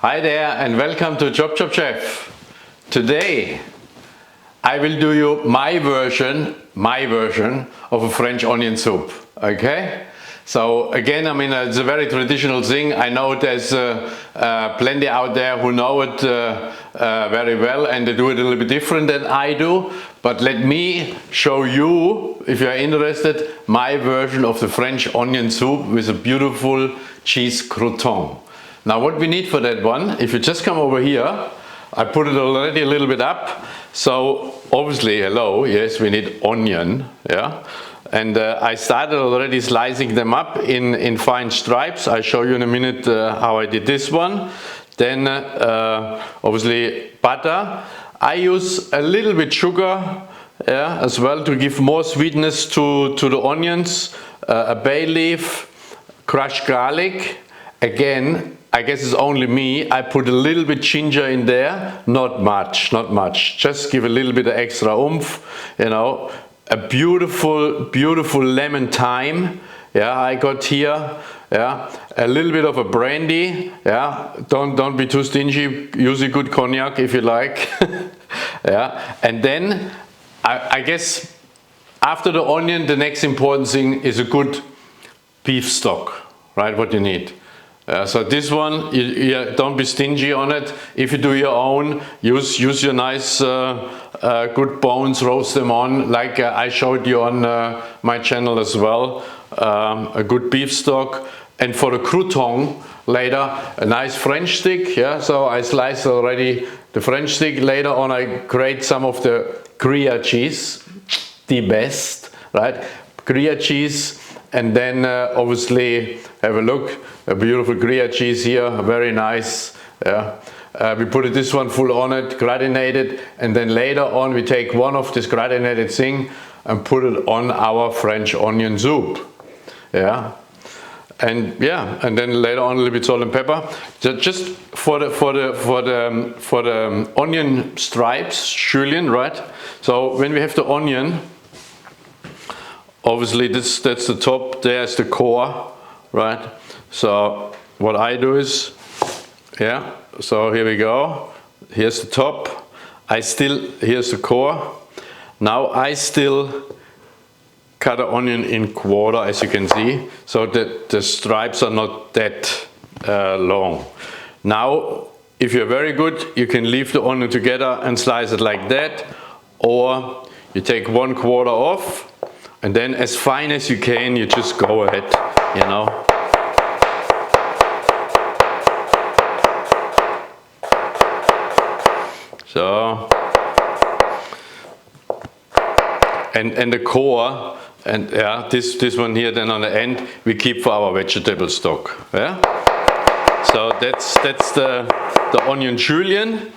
Hi there and welcome to ChopChopChef. Today I will do you my version of a French onion soup. Okay? So again, I mean, it's a very traditional thing. I know there's plenty out there who know it very well and they do it a little bit different than I do. But let me show you, if you're interested, my version of the French onion soup with a beautiful cheese crouton. Now what we need for that one, if you just come over here, I put it already a little bit up. So obviously, yes, we need onion, yeah. And I started already slicing them up in fine stripes. I'll show you in a minute how I did this one. Then obviously butter. I use a little bit sugar, yeah, as well to give more sweetness to the onions. A bay leaf, crushed garlic. Again, I guess it's only me. I put a little bit ginger in there, not much. Just give a little bit of extra oomph, you know. A beautiful lemon thyme, yeah, I got here, yeah. A little bit of a brandy, yeah. Don't be too stingy. Use a good cognac if you like, yeah. And then I guess after the onion, the next important thing is a good beef stock, right? What you need. So this one, you don't be stingy on it. If you do your own, use your nice good bones, roast them on, like I showed you on my channel as well. A good beef stock, and for the crouton later, a nice French stick. Yeah, so I sliced already the French stick. Later on, I grate some of the Gruyere cheese, the best, right? Gruyere cheese. And then obviously have a look, a beautiful Gruyere cheese here, very nice. Yeah. We put this one full on it, gratinated, and then later on we take one of this gratinated thing and put it on our French onion soup. Yeah. And yeah, and then later on a little bit salt and pepper. Just for the onion stripes, julienne, right? So when we have the onion, obviously that's the top, there's the core, right? So what I do is, yeah, so here we go. Here's the top. Here's the core. Now I still cut the onion in quarter, as you can see, so that the stripes are not that long. Now, if you're very good, you can leave the onion together and slice it like that, or you take 1/4 off, and then as fine as you can, you just go ahead, you know. So, and the core, and yeah, this one here then on the end, we keep for our vegetable stock, yeah. So that's the onion julienne.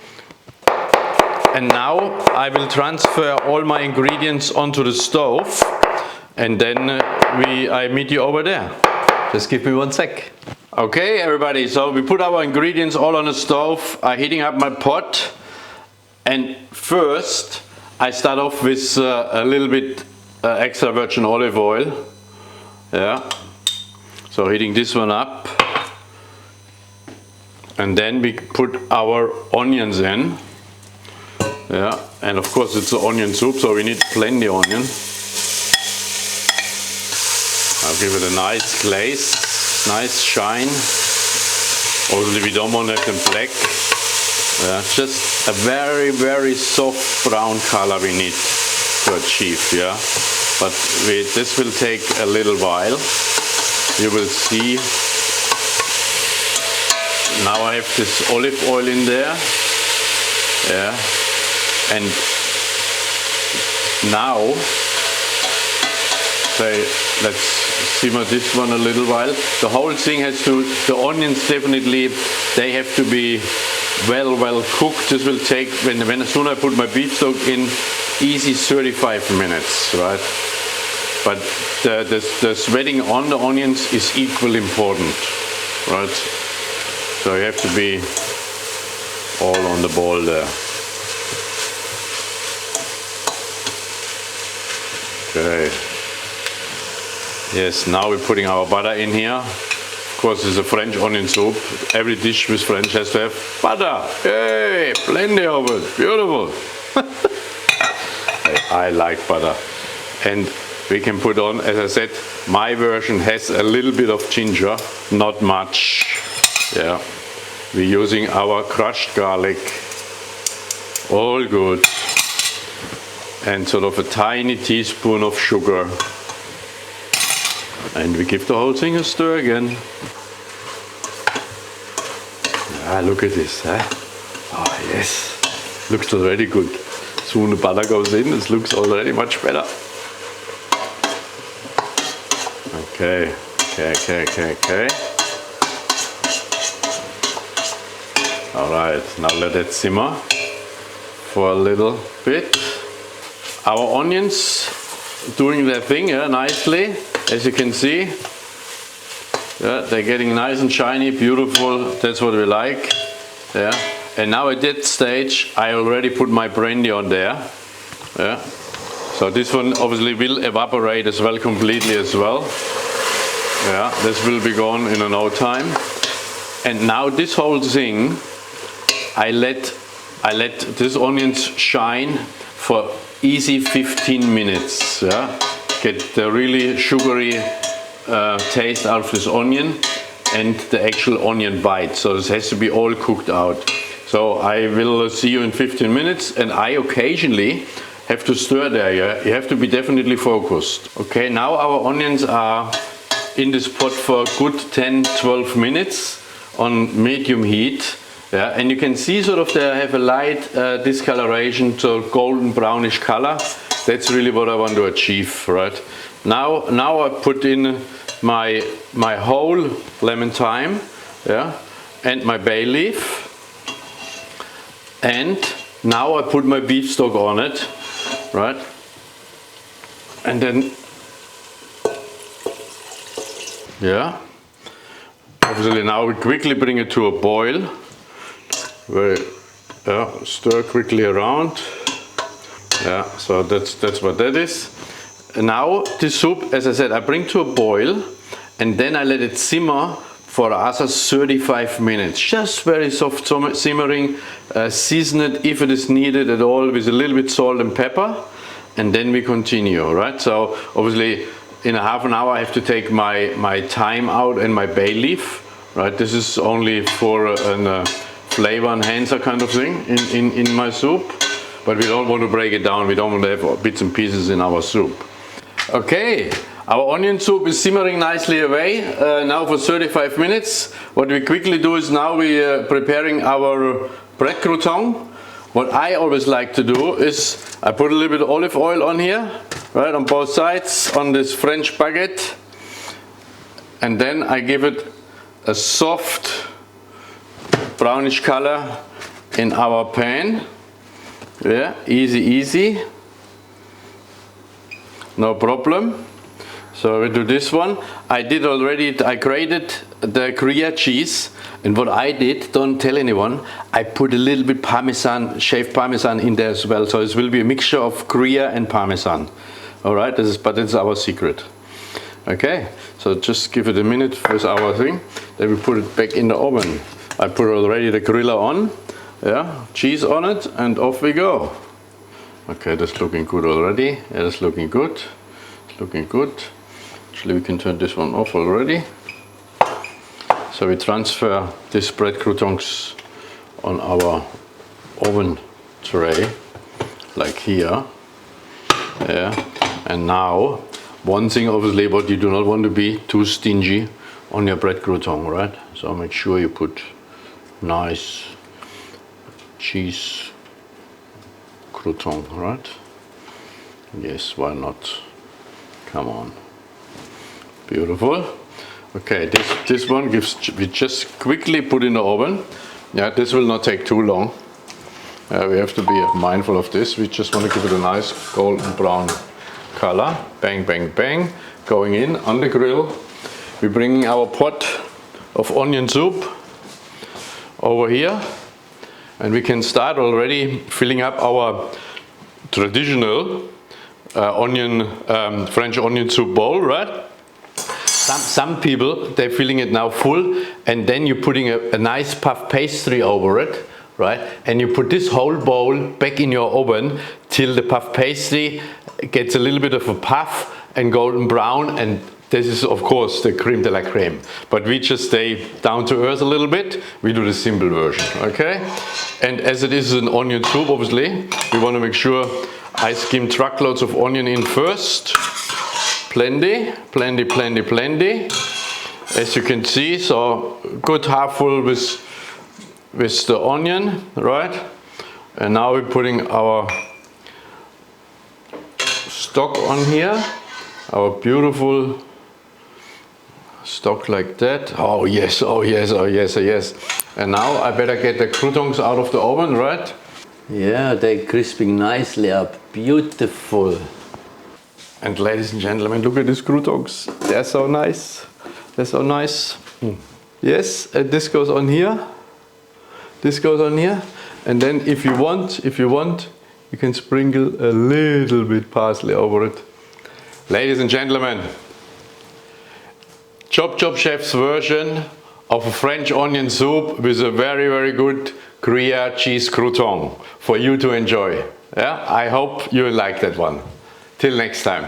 And now I will transfer all my ingredients onto the stove. And then I meet you over there. Just give me 1 sec. Okay, everybody, so we put our ingredients all on the stove. I'm heating up my pot. And first, I start off with a little bit extra virgin olive oil. Yeah. So heating this one up. And then we put our onions in. Yeah, and of course it's an onion soup, so we need plenty of onion. I'll give it a nice glaze, nice shine. Obviously we don't want to have them black. Just a very soft brown color we need to achieve, yeah. But this will take a little while. You will see. Now I have this olive oil in there. Yeah. And now, let's simmer this one a little while. The whole thing has to, the onions definitely, they have to be well cooked. This will take, when as soon as I put my beef stock in, easy 35 minutes, right? But the sweating on the onions is equally important, right? So you have to be all on the ball there. Okay. Yes, now we're putting our butter in here. course, it's a French onion soup. Every dish with French has to have butter. Hey, plenty of it. Beautiful. I like butter. And we can put on, as I said, my version has a little bit of ginger, not much. Yeah. We're using our crushed garlic. All good. And sort of a tiny teaspoon of sugar. And we give the whole thing a stir again. Ah, look at this, huh? Oh yes, looks already good. Soon the butter goes in, it looks already much better. Okay. All right, now let it simmer for a little bit. Our onions doing their thing, yeah, nicely, as you can see. Yeah, they're getting nice and shiny, beautiful. That's what we like. Yeah. And now at that stage, I already put my brandy on there. Yeah. So this one obviously will evaporate as well, completely as well. Yeah, this will be gone in no time. And now this whole thing, I let these onions shine for easy 15 minutes. Yeah. Get the really sugary taste out of this onion and the actual onion bite. So this has to be all cooked out. So I will see you in 15 minutes, and I occasionally have to stir there. Yeah? You have to be definitely focused. Okay, now our onions are in this pot for a good 10-12 minutes on medium heat. Yeah, and you can see sort of they have a light discoloration, so golden brownish color. That's really what I want to achieve, right? Now I put in my whole lemon thyme, yeah, and my bay leaf, and now I put my beef stock on it, right? And then, yeah, obviously now we quickly bring it to a boil. Stir quickly around. Yeah, so that's what that is. And now this soup, as I said, I bring to a boil and then I let it simmer for other 35 minutes. Just very soft simmering. Season it if it is needed at all with a little bit salt and pepper, and then we continue, right? So obviously in a half an hour I have to take my thyme out and my bay leaf, right? This is only for a flavor enhancer kind of thing in my soup. But we don't want to break it down. We don't want to have bits and pieces in our soup. Okay, our onion soup is simmering nicely away now for 35 minutes. What we quickly do is now we are preparing our bread crouton. What I always like to do is I put a little bit of olive oil on here, right, on both sides, on this French baguette. And then I give it a soft brownish color in our pan. Yeah, easy, no problem. So we do this one. I grated the Gruyere cheese, and what I did, don't tell anyone, I put a little bit Parmesan, shaved Parmesan in there as well. So this will be a mixture of Gruyere and Parmesan. All right, but it's our secret. Okay, so just give it a minute with our thing. Then we put it back in the oven. I put already the griller on. Yeah, cheese on it, and off we go. Okay, that's looking good already. Yeah, that's looking good. It's looking good. Actually, we can turn this one off already. So we transfer this bread croutons on our oven tray, like here. Yeah, and now one thing, obviously, what you do not want to be too stingy on your bread crouton, right? So make sure you put nice cheese crouton, right? Yes, why not? Come on. Beautiful. Okay, this one we just quickly put in the oven. Yeah, this will not take too long. We have to be mindful of this. We just want to give it a nice golden brown color. Bang, bang, bang. Going in on the grill. We're bringing our pot of onion soup over here. And we can start already filling up our traditional French onion soup bowl, right? Some people, they're filling it now full, and then you're putting a nice puff pastry over it, right? And you put this whole bowl back in your oven till the puff pastry gets a little bit of a puff and golden brown, and this is of course the creme de la creme. But we just stay down to earth a little bit. We do the simple version, okay? And as it is an onion soup, obviously, we want to make sure I skim truckloads of onion in first. Plenty, plenty, plenty, plenty. As you can see, so good half full with the onion, right? And now we're putting our stock on here, our beautiful stock like that. Oh yes, oh yes, oh yes, oh yes. And now I better get the croutons out of the oven, right? Yeah, they're crisping nicely up, beautiful. And ladies and gentlemen, look at these croutons. They're so nice. They're so nice. Yes, and this goes on here. This goes on here. And then if you want, you can sprinkle a little bit parsley over it. Ladies and gentlemen, ChopChopChef's version of a French onion soup with a very, very good Gruyere cheese crouton for you to enjoy. Yeah, I hope you like that one. Till next time.